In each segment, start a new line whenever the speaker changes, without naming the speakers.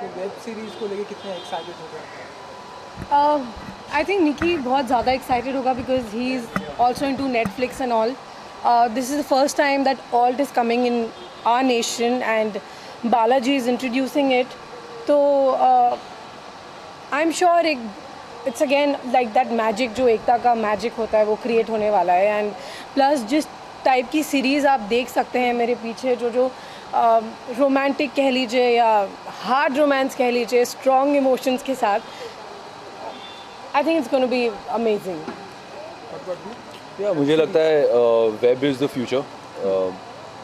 Web series को लेके कितने एक्साइटेड हो गए?
I think Nikki बहुत ज़्यादा excited होगा because he is also into Netflix and all. This is the first time that Alt is coming in our nation and Balaji is introducing it. तो I'm sure it's again like that magic जो एकता का magic होता है वो create होने वाला है and plus जिस टाइप की सीरीज़ आप देख सकते हैं मेरे पीछे जो रोमांटिक कह लीजिए या हार्ड रोमांस कह लीजिए स्ट्रॉन्ग इमोशंस के साथ आई think it's gonna be amazing.
या मुझे लगता है वेब इज़ द फ्यूचर,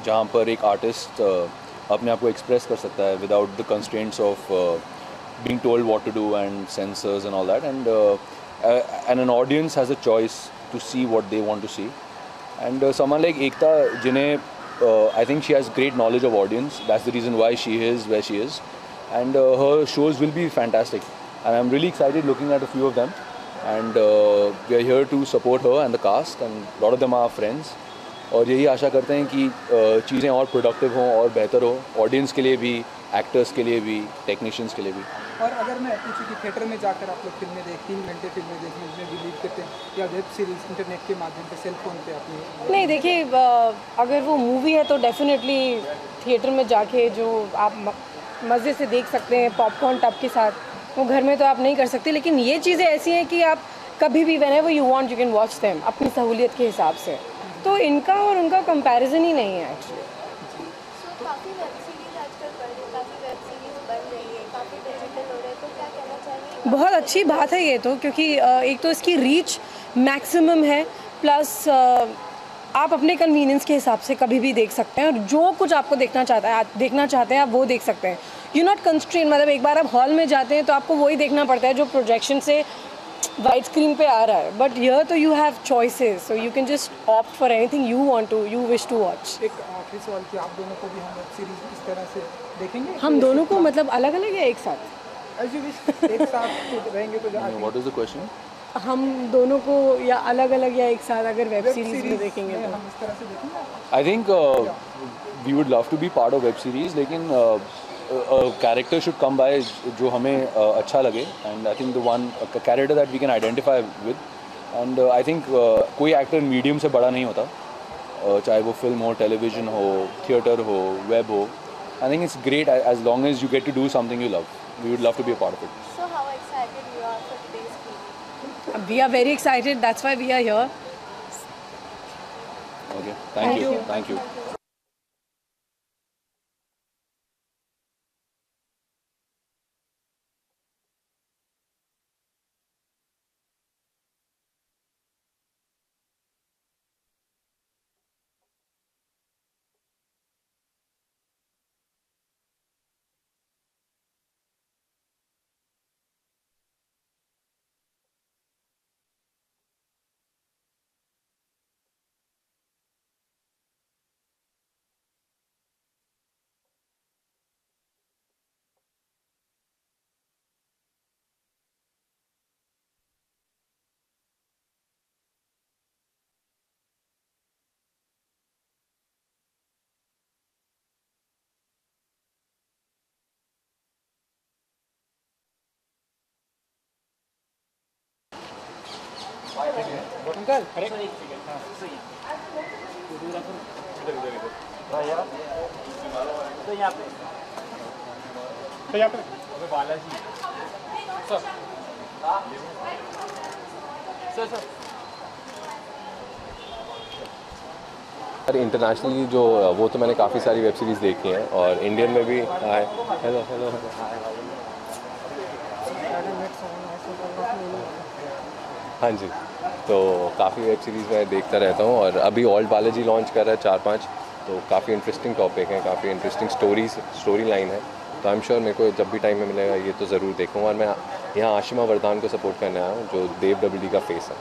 जहाँ पर एक आर्टिस्ट अपने आप को एक्सप्रेस कर सकता है without the constraints of being told what to do and censors and all that, and an audience has a choice to see what they want to see, and someone like Ekta जिन्हें I think she has great knowledge of audience, that's the reason why she is where she is, and her shows will be fantastic and I'm really excited looking at a few of them, and we are here to support her and the cast, and a lot of them are friends, और यही आशा करते हैं कि चीज़ें और productive हों और बेहतर हो ऑडियंस के लिए भी, एक्टर्स के लिए भी, टेक्नीशियंस के लिए भी।
और अगर मैं पूछूं कि थिएटर में जाकर आप लोग फिल्में 3 घंटे फिल्में देखने में बिलीव करते हैं या वेब सीरीज़ इंटरनेट के माध्यम पे सेल फोन पे अपनी?
नहीं देखिए, अगर वो मूवी है तो डेफिनेटली थिएटर में जाके जो आप मज़े से देख सकते हैं पॉपकॉर्न टब के साथ, वो घर में तो आप नहीं कर सकते, लेकिन ये चीज़ें ऐसी हैं कि आप कभी भी whenever you want you can watch them अपनी सहूलियत के हिसाब से, तो इनका और उनका कंपैरिजन ही नहीं है एक्चुअली।
काफ़ी वेब सीरीज आजकल काफ़ी वेब सीरीज बन रही है, काफ़ी डिजिटल हो रहे हैं, तो क्या कहना चाहिए?
बहुत अच्छी बात है ये तो, क्योंकि एक तो इसकी रीच मैक्सिमम है, प्लस आप अपने कन्वीनियंस के हिसाब से कभी भी देख सकते हैं और जो कुछ आपको देखना चाहते हैं आप वो देख सकते हैं। यू नॉट कंस्ट्रेन, मतलब एक बार आप हॉल में जाते हैं तो आपको वही देखना पड़ता है जो प्रोजेक्शन से वाइड स्क्रीन पे आ रहा है, बट हियर तो you have choices, so you can just opt for anything you wish to watch.
एक आखिरी सवाल कि आप दोनों को भी हम वेब सीरीज इस तरह से देखेंगे?
हम दोनों को मतलब अलग अलग या एक साथ?
As you wish, एक साथ रहेंगे तो
What is the question?
हम दोनों को या अलग अलग या एक साथ अगर वेब सीरीज में देखेंगे तो
हम इस तरह से देखेंगे?
I think we would love to be part of web series, लेकिन कैरेक्टर शुड कम बाय जो हमें अच्छा लगे, and I think the one character that we can identify with, and I think कोई एक्टर मीडियम से बड़ा नहीं होता, चाहे वो फिल्म हो, टेलीविजन हो, थिएटर हो, वेब हो। I think it's great as long as you get to do something you love, we would love to be a part of it.
So how excited you are for today's film?
We are very excited, that's why we are here.
Okay, thank you.
Uncle
Balaji
sir internationally जो वो तो मैंने काफ़ी सारी web series देखी हैं और Indian में भी। हाय, हेलो। हाँ जी, तो काफ़ी वेब सीरीज़ मैं देखता रहता हूँ और अभी ऑल्ट बालाजी लॉन्च कर रहा है 4-5, तो काफ़ी इंटरेस्टिंग टॉपिक है, काफ़ी इंटरेस्टिंग स्टोरी लाइन है, तो आई एम श्योर मेरे को जब भी टाइम में मिलेगा ये तो ज़रूर देखूँगा। और मैं यहाँ आशिमा वरदान को सपोर्ट करने आया हूँ जो देव डब्ल्यू का फेस है।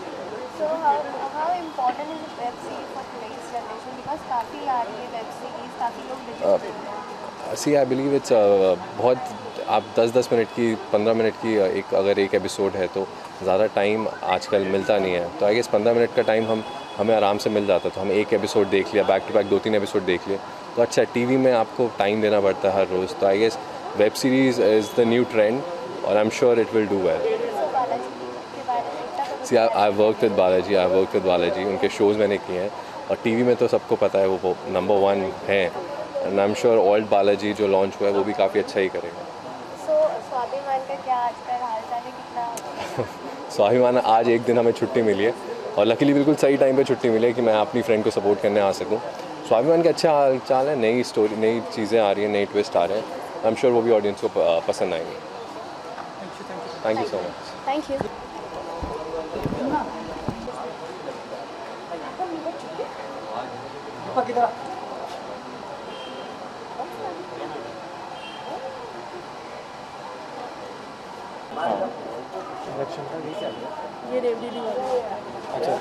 So how important is a web series for today's generation? Because काफ़ी आ रही है वेब सीरीज, काफ़ी लोग digital.
See I believe it's बहुत, आप 10-10 मिनट की, 15 मिनट की अगर एक एपिसोड है तो ज़्यादा टाइम आजकल मिलता नहीं है, तो आई गेस 15 मिनट का टाइम हमें आराम से मिल जाता, तो हम एक एपिसोड देख लिया, बैक टू बैक 2-3 एपिसोड देख लिए, तो अच्छा टीवी में आपको टाइम देना पड़ता है हर रोज़, तो I guess web series is the new trend और I am sure it will do well.
So Balaji के बारे में Ekta Kapoor
see I work with Balaji, उनके शोज़ मैंने किए हैं और टीवी में तो सबको पता है वो नंबर 1 है. And I am sure old Balaji जो लॉन्च हुआ है वो भी काफ़ी अच्छा ही करेगा.
सो स्वाभिमान का क्या आजकल हाल चाल है, कितना
स्वाभिमान आज एक दिन हमें छुट्टी मिली है और लकीली बिल्कुल सही टाइम पे छुट्टी मिली है कि मैं अपनी फ्रेंड को सपोर्ट करने आ सकूं. स्वाभिमान के अच्छा हाल चाल है, नई स्टोरी, नई चीज़ें आ रही हैं, नई ट्विस्ट आ रहे हैं. आई एम श्योर वो भी ऑडियंस को पसंद आएंगे. Thank you so much.
Thank you. ये रेवड़ी अच्छा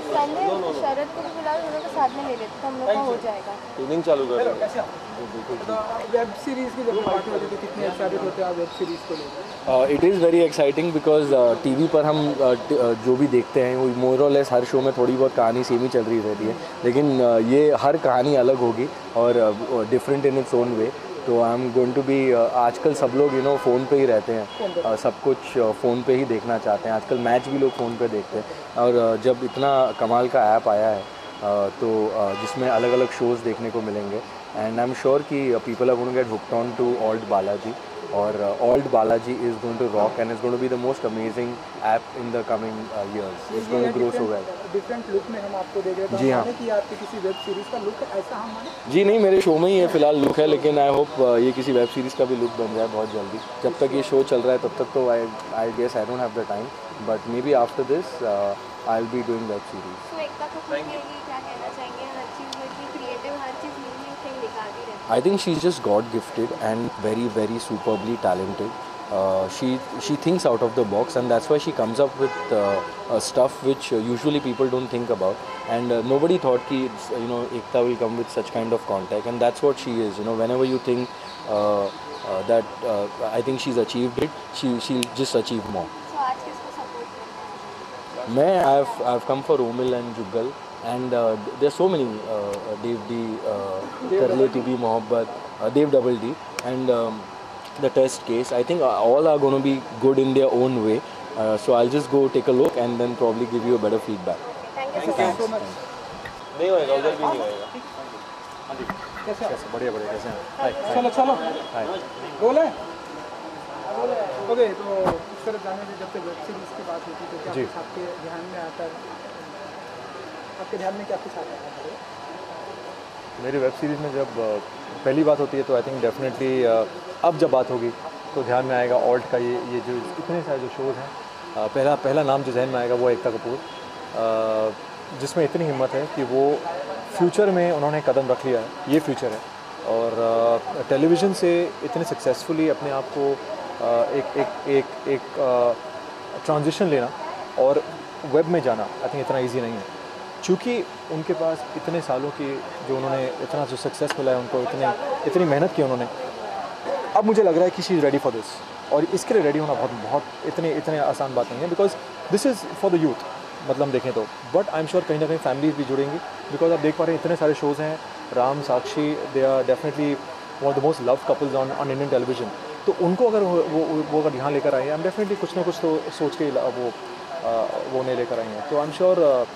संजय शरद को भी फिलहाल हम लोग को साथ में ले लेते तो हम लोग का हो जाएगा.
ट्रेनिंग चालू कर रहे हैं.
वेब सीरीज़ की जब बात होती है तो कितने एक्साइटेड होते हैं आप वेब सीरीज़ को लेकर?
It is very exciting because TV पर हम जो भी देखते हैं वो मोर और लेस हर शो में थोड़ी बहुत कहानी सेम ही चल रही रहती है, लेकिन ये हर कहानी अलग होगी और different in its own way. तो I am going to be आजकल सब लोग फ़ोन पे ही रहते हैं, सब कुछ फ़ोन पे ही देखना चाहते हैं. आजकल मैच भी लोग फ़ोन पे देखते हैं और जब इतना कमाल का ऐप आया है तो जिसमें अलग अलग शोज़ देखने को मिलेंगे एंड आई एम श्योर कि people are going to get hooked on to Alt Balaji और Alt Balaji is going to rock and is going to be the most amazing app in the coming years. It's going to grow so well.
Different look में हम आपको देख रहे हैं.
जी हाँ.
कि आपकी किसी वेब सीरीज़ का लुक ऐसा हम माने?
जी नहीं, मेरे शो में ही है फ़िलहाल लुक है, लेकिन आई होप ये किसी वेब सीरीज़ का भी लुक बन जाए बहुत जल्दी. जब तक ये शो चल रहा है तब तक तो I guess I don't have the time, but maybe after this I will be doing web series.
So Ekta Kapoor के लिए क्या कहना चाहेंगे? हर चीज़ में इतनी क्रिएटिव, हर चीज़ न्यू थिंग निकालती रहती है.
I think she's just God gifted and very superbly talented. She thinks out of the box and that's why she comes up with stuff which usually people don't think about. And nobody thought ki Ekta will come with such kind of contact, and that's what she is. Whenever you think that I think she's achieved it, she'll just achieve more.
सो आज किसको support करना है?
मैं I've come for Romil and Jugal. And there's so many Dev D, Karle TV Mohabbat, Dev Double D, and the test case. I think all are going to be good in their own way. So I'll just go take a look and then probably give you a better feedback.
Thank you so much.
नहीं होएगा, उधर भी नहीं होएगा.
कैसे?
बढ़िया कैसे हैं?
चलो रोल है. ओके, तो इस तरह जाने से जब से वेब सीरीज़ की बात होती है तो क्या कुछ आपके ध्यान में आता है? आपके ध्यान में क्या कुछ आता है?
मेरी वेब सीरीज़ में जब पहली बात होती है तो आई थिंक डेफिनेटली अब जब बात होगी तो ध्यान में आएगा ऑल्ट का ये जो इतने सारे जो शोज़ हैं. पहला नाम जो जहन में आएगा वो एकता कपूर, जिसमें इतनी हिम्मत है कि वो फ्यूचर में उन्होंने कदम रख लिया है. ये फ्यूचर है और टेलीविज़न से इतने सक्सेसफुली अपने आप को एक ट्रांजिशन लेना और वेब में जाना आई थिंक इतना ईजी नहीं है. चूँकि उनके पास इतने सालों की जो उन्होंने इतना जो सक्सेस मिला है उनको, इतनी मेहनत की उन्होंने, अब मुझे लग रहा है कि she is ready for this. और इसके लिए रेडी होना बहुत इतने आसान बात नहीं है because this is for the youth. मतलब देखें तो बट आई एम श्योर कहीं ना कहीं फैमिलीज भी जुड़ेंगी बिकॉज आप देख पा रहे हैं इतने सारे शोज़ हैं. Ram Sakshi, they are definitely one of the most love couples on Indian television. तो उनको अगर वो अगर यहाँ लेकर आए हैं, आई एम डेफिनेटली कुछ ना कुछ तो सोच के वो नहीं लेकर आई हैं. तो आई एम श्योर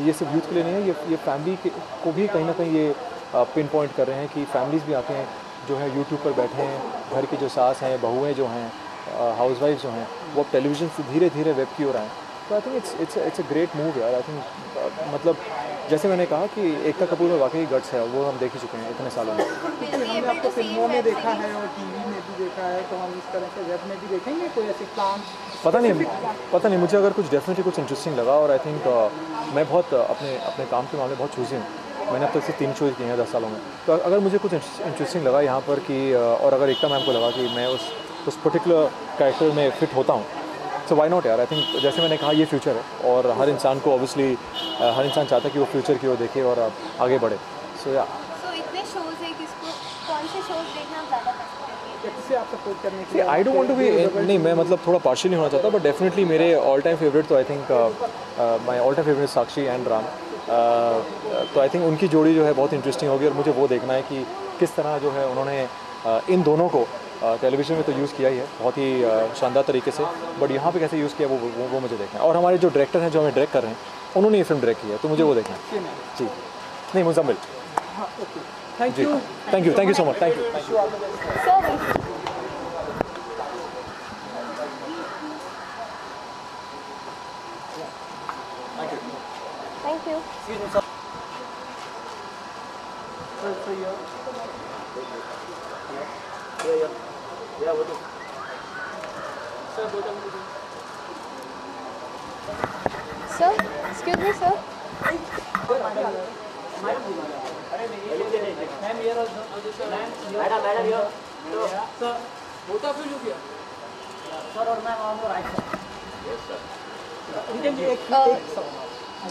ये सिर्फ यूथ के लिए नहीं है, ये फैमिली को भी कहीं ना कहीं ये पिन पॉइंट कर रहे हैं कि फैमिलीज़ भी आके हैं जो है यूट्यूब पर बैठे हैं. घर की जो सास हैं, बहुएँ जो हैं, हाउसवाइफ जो हैं, वो अब टेलीविज़न से धीरे धीरे वेब की ओर आएँ. तो I think it's a great move यार. आई थिंक मतलब जैसे मैंने कहा कि एकता कपूर में वाकई गट्स है, वो हम देख ही चुके हैं इतने सालों में.
हमने आपको फिल्मों में देखा है और टीवी में भी देखा है, तो हम इस तरह से वेब में भी देखेंगे कोई ऐसे काम?
पता नहीं मुझे अगर कुछ डेफिनेटली कुछ इंटरेस्टिंग लगा. और आई थिंक मैं बहुत अपने काम के मामले बहुत चूज़ी हूँ. मैंने अब तक से 3 शोज़ किए हैं 10 सालों में. तो अगर मुझे कुछ इंटरेस्टिंग लगा यहाँ पर कि और अगर एकता मैम को लगा कि मैं उस पर्टिकुलर कैरेक्टर में फ़िट होता हूँ, सो वाई नॉट यार. आई थिंक जैसे मैंने कहा ये फ्यूचर है और हर इंसान को ऑब्वियसली हर इंसान चाहता है कि वो फ्यूचर की ओर देखे और आगे बढ़े. सो
इतने शोज़ है, किसको कौन से शोज़ देखना ज़्यादा पसंद है?
किससे आप सपोर्ट करने के लिए?
I don't want to be नहीं, मैं मतलब थोड़ा पार्शियल नहीं होना चाहता, बट डेफिनेटली मेरे ऑल टाइम फेवरेट तो I think my all time favourite Sakshi and Ram. तो आई थिंक उनकी जोड़ी जो है बहुत इंटरेस्टिंग होगी और मुझे वो देखना है कि किस तरह जो है उन्होंने इन दोनों को टेलीविज़न में तो यूज़ किया ही है बहुत ही शानदार तरीके से, बट यहाँ पे कैसे यूज़ किया वो मुझे देखना है। और हमारे जो डायरेक्टर हैं जो हमें डायरेक्ट कर रहे हैं उन्होंने ये फिल्म डायरेक्ट की है, तो मुझे वो देखना है जी। नहीं Muzammil.
Thank
you so much, thank you.
Thank you. Sir, excuse me, sir.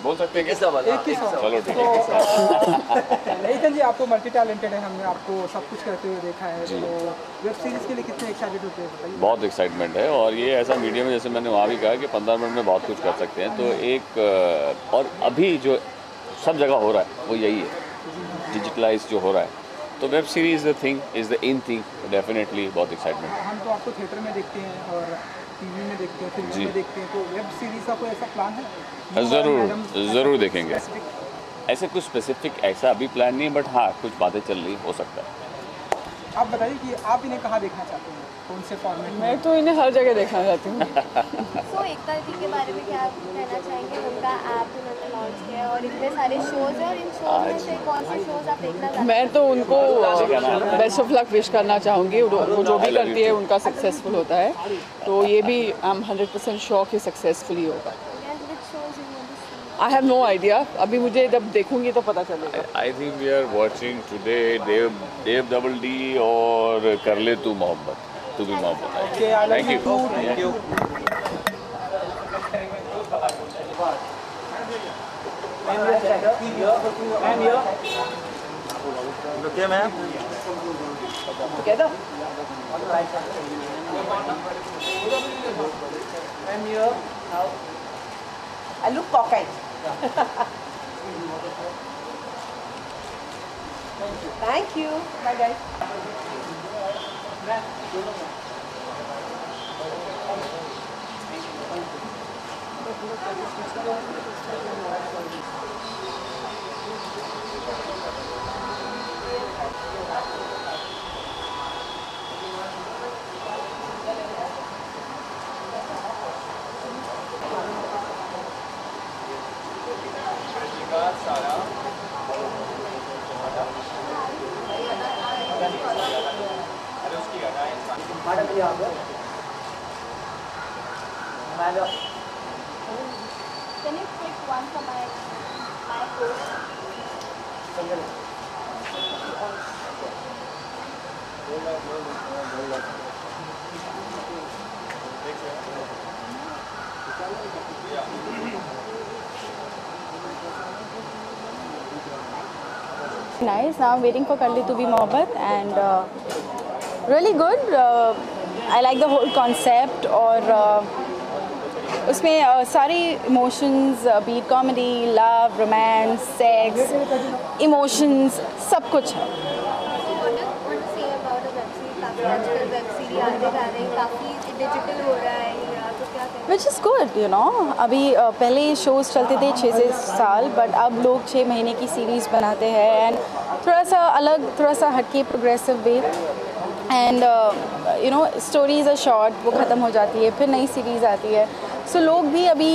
बोल सकते हैं
चलो ठीक है। नेथन जी आपको मल्टी टैलेंटेड है, हमने आपको सब कुछ करते हुए देखा है, तो वेब सीरीज़ के लिए कितने एक्साइटेड होते हैं बताइए।
बहुत एक्साइटमेंट है, और ये ऐसा मीडियम है जैसे मैंने वहाँ भी कहा कि 15 मिनट में बहुत कुछ कर सकते हैं। तो एक और अभी जो सब जगह हो रहा है वो यही है, डिजिटलाइज जो हो रहा है, तो web series the thing is the in thing, definitely बहुत एक्साइटमेंट।
हम तो आपको थिएटर में देखते हैं और टीवी में देखते हैं, फिल्म में देखते हैं, तो वेब सीरीज़ का कोई ऐसा प्लान है?
ज़रूर देखेंगे। ऐसे कुछ स्पेसिफिक ऐसा अभी प्लान नहीं है, बट हाँ कुछ बातें चल रही हो सकता है।
आप बताइए कि आप इन्हें कहाँ देखना चाहते हैं, कौन से फॉर्मेट में?
मैं तो इन्हें हर जगह देखना चाहती हूँ।
So, एकता जी के बारे में क्या कहना चाहेंगे? उनका ऐप उन्होंने लॉन्च किया है और इतने सारे शोज़ हैं, और इन शोज़ में से कौन से शोज़ आप देखना चाहते हैं?
मैं तो उनको बेस्ट ऑफ लक विश करना चाहूँगी। वो जो भी करती है उनका सक्सेसफुल होता है, तो ये भी आई एम 100% श्योर कि सक्सेसफुल ही होगा। आई हैव नो आइडिया, अभी मुझे जब देखूंगी तो पता चलेगा।
I think we are watching today Dev double D और कर ले तू मोहब्बत, तू भी मोहब्बत। Thank you.
Okay, ma'am.
Together. I'm here now. I look cockeyed. Thank you. Bye guys.
Can you pick one for my post?
Nice. Now I'm waiting for Kar Le Tu Bhi Mohabbat, and really good. I like the whole concept, और उसमें सारी emotions, beat comedy, love, romance, sex, emotions, सब कुछ है। Which is good, you know. अभी पहले shows चलते थे 6 से साल, बट अब लोग 6 महीने की सीरीज़ बनाते हैं, एंड थोड़ा सा अलग, थोड़ा सा हटके progressive way, and you know stories are short, वो ख़त्म हो जाती है, फिर नई सीरीज़ आती है। सो लोग भी अभी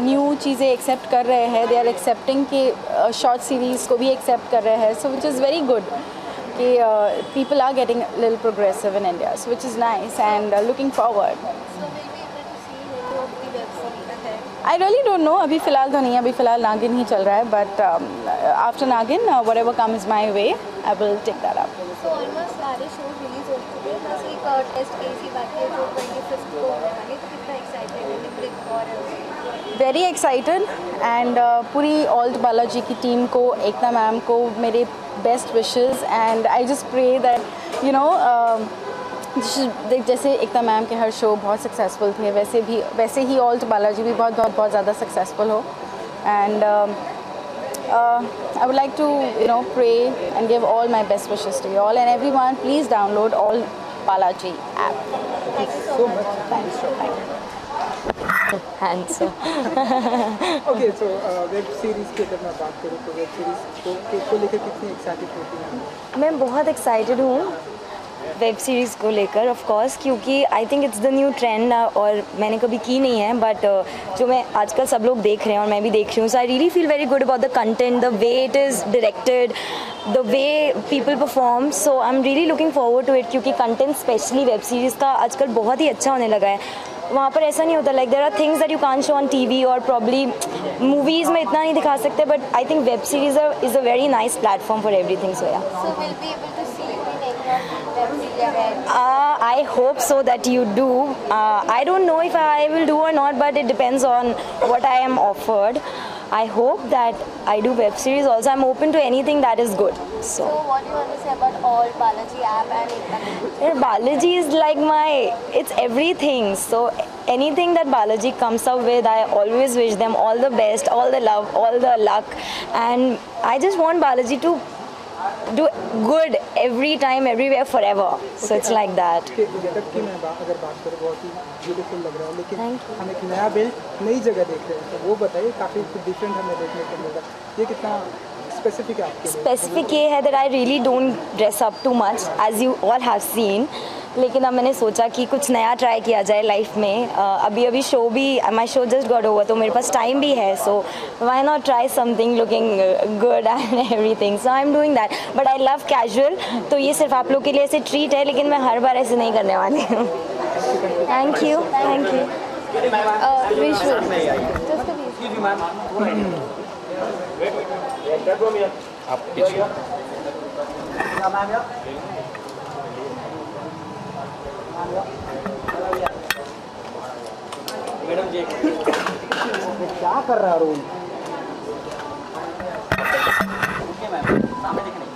न्यू चीज़ें एक्सेप्ट कर रहे हैं, दे आर एक्सेप्टिंग कि शॉर्ट सीरीज़ को भी एक्सेप्ट कर रहे हैं, सो विच इज़ वेरी गुड कि people are getting a little progressive in India, so which is nice, and looking forward. I really don't know. अभी फ़िलहाल तो नहीं, अभी फ़िलहाल नागिन ही चल रहा है, but after नागिन whatever comes my way, I will take that up.
So almost सारे shows release हो चुके हैं, बस एक टेस्ट केस ही बाकी है जो 25th को होने वाली, तो कितना excited है Nick और
वेरी एक्साइटेड, एंड पूरी ऑल्ट बालाजी की टीम को, एकता मैम को मेरे best wishes, and I just pray that you know जैसे एकता मैम के हर शो बहुत सक्सेसफुल थे, वैसे ही ऑल्ट बालाजी भी बहुत ज़्यादा सक्सेसफुल हो, and I would like to, pray and give all my best wishes to you all, and everyone, please download all Balaji app.
Thank you so much.
Thanks.
Handsome.
Okay so web series की अगर मैं बात करूँ तो web series को लेकर कितनी excited होती हैं?
मैं बहुत एक्साइटेड हूँ वेब सीरीज़ को लेकर, ऑफ कोर्स, क्योंकि आई think it's the new trend और मैंने कभी की नहीं है, बट जो मैं आजकल सब लोग देख रहे हैं और मैं भी देख रही हूँ, so I really feel very good about the content, the way it is directed, the way people perform, so I am really looking forward to it, क्योंकि कंटेंट स्पेशली वेब सीरीज़ का आजकल बहुत ही अच्छा होने लगा है। वहाँ पर ऐसा नहीं होता, like there are things that you can't show on TV और प्रॉब्ली मूवीज़ में इतना नहीं दिखा सकते, but I think web series is a very nice platform for everything. So yeah
So we'll be able to see you in any of the web series ahead.
I hope so that you do. I don't know if I will do or not, but it depends on what I am offered. I hope that I do web series also. I'm open to anything that is good.
So what do you want to say about all Balaji app and Ekta?
Yeah, Balaji is like it's everything. So anything that Balaji comes up with, I always wish them all the best, all the love, all the luck, and I just want Balaji to do good every time, everywhere, forever. So it's like that.
कि getup की मैं अगर बात करूँ बहुत ही beautiful लग रहा है, लेकिन हम एक नया बेल्ट नई जगह देख रहे हैं, तो वो बताइए, काफ़ी डिफरेंट हमें देखने को मिल रहा है, ये कितना स्पेसिफिक है आपके लिए?
स्पेसिफिक ये है that I really don't dress up too much as you all have seen, लेकिन अब मैंने सोचा कि कुछ नया ट्राई किया जाए लाइफ में। अभी शो भी, माई शो जस्ट गॉट ओवर, तो मेरे पास टाइम भी है, so why not try something looking good and everything, so I am doing that, but I love casual, तो ये सिर्फ आप लोग के लिए ऐसे ट्रीट है, लेकिन मैं हर बार ऐसे नहीं करने वाली हूँ। Thank you, thank you.
आप पीछे
मैडम जी क्या कर रहा है रोल? सामने दिख नहीं।